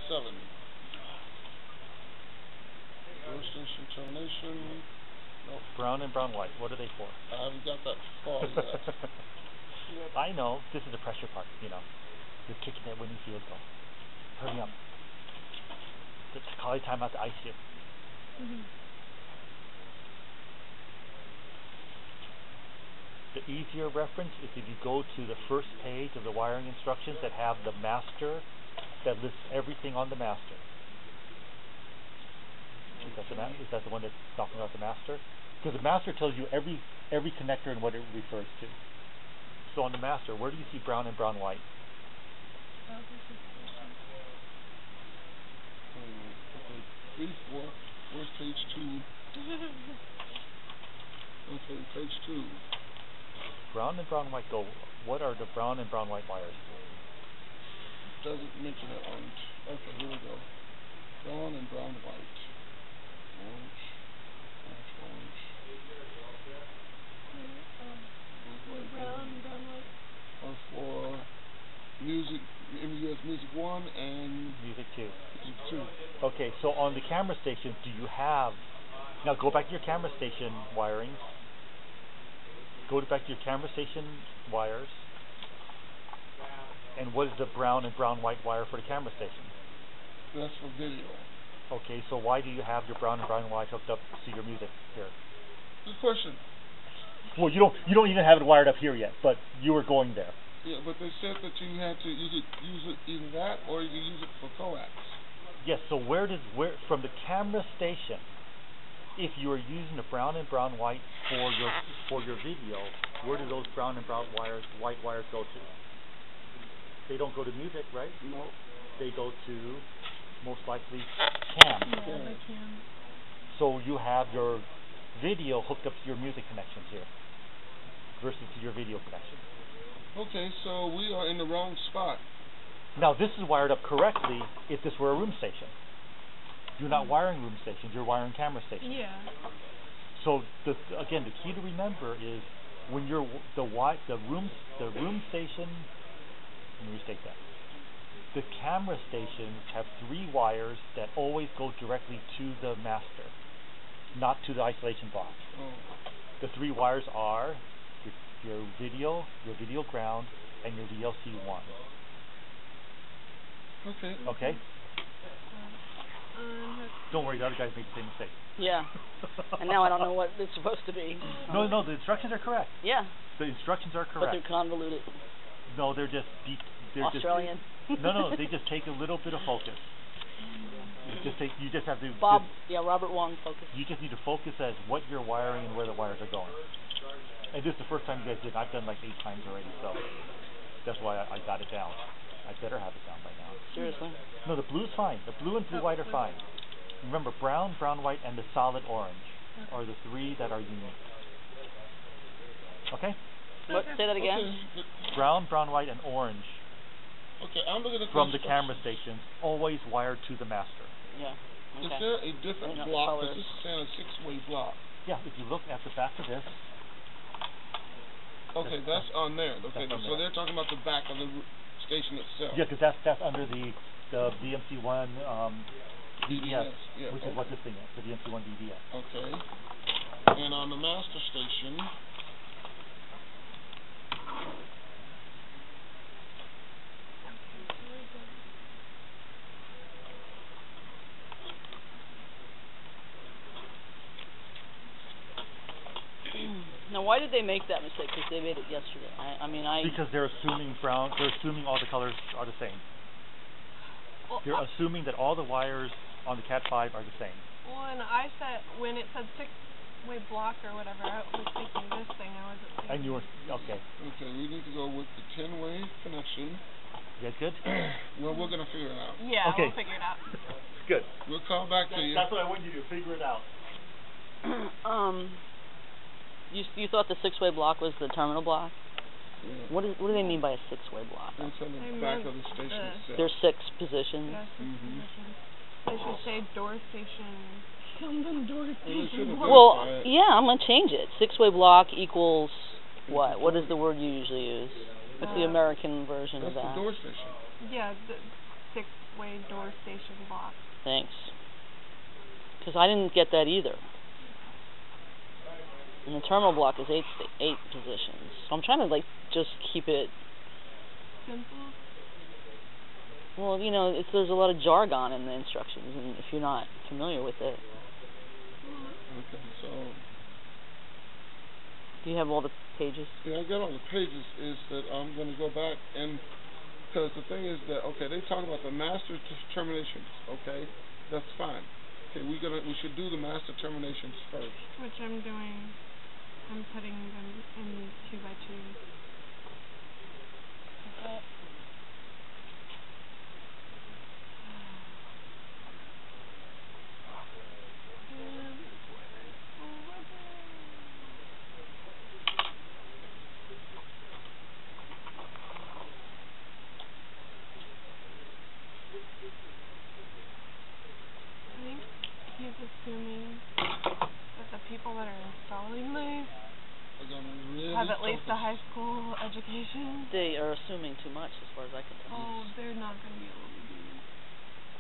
7. Door station termination. Nope. Brown and brown white. What are they for? I haven't got that far yet. I know. This is the pressure part, you know. You're kicking that winning field goal. Hurry up. Just call it time out to ice you. The easier reference is if you go to the first page of the wiring instructions that have the master that lists everything on the master. Is that the one that's talking about the master? Because the master tells you every connector and what it refers to. So on the master, where do you see brown and brown white? Okay, 3, 4. Where's page 2? Okay, page 2. Brown and brown white go. What are the brown and brown white wires? Doesn't mention it on. Okay, here we go. Brown and brown white. Orange, orange, orange. Brown and brown white Are for music, MUS Music 1 and Music 2. Music 2. Okay, so on the camera station, do you have... Now go back to your camera station wirings. Go back to your camera station wires. And what is the brown and brown white wire for the camera station? That's for video. Okay, so why do you have your brown and brown white hooked up to your music here? Good question. Well, you don't even have it wired up here yet, but you were going there. Yeah, but they said that you had to use it either that or you can use it for coax. Yes, so where from the camera station, if you are using the brown and brown white for your video, where do those brown and brown white wires go to? They don't go to music, right? No. They go to most likely cam. Yeah, the cam. So you have your video hooked up to your music connections here versus to your video connection. Okay, so we are in the wrong spot. Now this is wired up correctly if this were a room station. You're not wiring room stations, you're wiring camera stations. Yeah. So again, the key to remember is when you're the room station. Let me restate that. The camera stations have 3 wires that always go directly to the master, not to the isolation block. Oh. The 3 wires are your video ground, and your VLC1. Okay. Okay? Don't worry, the other guys made the same mistake. Yeah. And now I don't know what it's supposed to be. No, the instructions are correct. Yeah. The instructions are correct. But they're convoluted. No, they're Australian. No, they just take a little bit of focus. You just have to... Robert Wong focus. You just need to focus as what you're wiring and where the wires are going. And this is the first time you guys did. I've done like 8 times already, so that's why I got it down. I better have it down by now. Seriously? No, the blue's fine. The blue and blue-white are fine. Remember, brown, brown-white, and the solid orange are the 3 that are unique. Okay? What? Say that again? Okay. Brown, brown-white, and orange. Okay, I'm looking at from the camera stations, always wired to the master. Yeah. Okay. Is there a different block? Because this is saying a 6-way block. Yeah, if you look at the back of this. Okay, that's on there. Okay, so they're talking about the back of the station itself. Yeah, because that's under the VMC1 DVS, yeah, which is what this thing is, the VMC1 DVS. Okay. And on the master station. Now, why did they make that mistake? Because they made it yesterday. Because they're assuming all the colors are the same. Well, they're assuming that all the wires on the Cat5 are the same. Well, and when it said 6-way block or whatever, I was thinking this thing. I wasn't thinking. And you were okay. Okay, we need to go with the 10-way connection. You guys good? Well, we're gonna figure it out. Yeah, okay. We'll figure it out. Good. We'll call back to you. That's what I want you to do. Figure it out. You thought the 6-way block was the terminal block? Yeah. What do they mean by a 6-way block? It's on the back of the station itself. There's 6 positions. Yeah, 6 positions. They should say door station. Something door station. Well, yeah, I'm gonna change it. 6-way block equals what? What is the word you usually use? What's the American version of that? That's the door station. Yeah, 6-way door station block. Thanks. Because I didn't get that either. And the terminal block is 8 positions. So I'm trying to like just keep it Simple. well, you know, there's a lot of jargon in the instructions, and if you're not familiar with it. Okay, so Do you have all the pages? yeah, I got all the pages. Is that I'm going to go back and because the thing is that okay, they talk about the master terminations. Okay, that's fine. Okay, we should do the master terminations first. Which I'm doing. I'm putting them in 2x2s. Okay. I think he's assuming that the people that are installing these Really have at least a high school education. They are assuming too much, as far as I can tell. Oh, they're not going to be able to do this.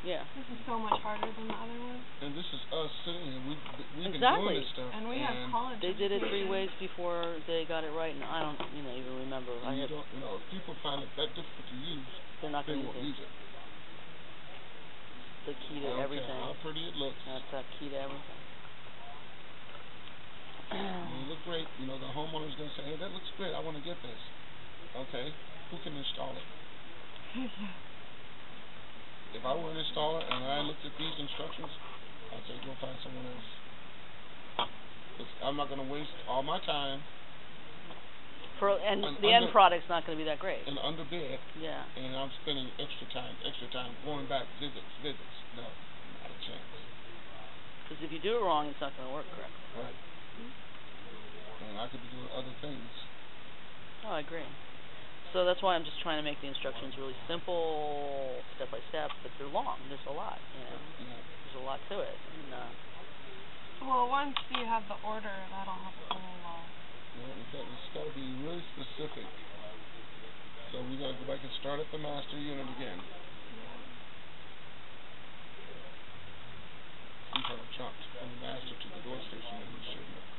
Yeah. This is so much harder than the other one. And this is us sitting here. We've been Exactly. doing this stuff. And we have college They did it 3 education. ways before they got it right, and I don't, even remember. If people find it that difficult to use, They're not they going to won't use it. It's the key to everything. How pretty it looks. That's the key to everything. It look great. The homeowner's going to say, hey, that looks great. I want to get this. Okay. Who can install it? Yeah. If I were an installer and I looked at these instructions, I'd say go find someone else. Because I'm not going to waste all my time. And the end product's not going to be that great. And underbid. Yeah. And I'm spending extra time, going back, visits. No, not a chance. Because if you do it wrong, it's not going to work correctly. Right. And I could be doing other things. Oh, I agree. So that's why I'm just trying to make the instructions really simple, step by step, but they're long. There's a lot, Yeah. There's a lot to it. And well, once you have the order, that'll help a whole lot. It's got to be really specific. So we got to go back and start at the master unit again. Yeah. We kind of jumped from the master to the door station, and we shouldn't have.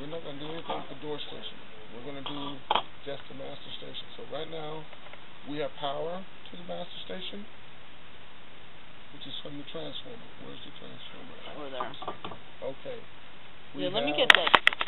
We're not going to do anything with the door station. We're going to do just the master station. So right now, we have power to the master station, which is from the transformer. Where's the transformer? over there. Okay. Let me get that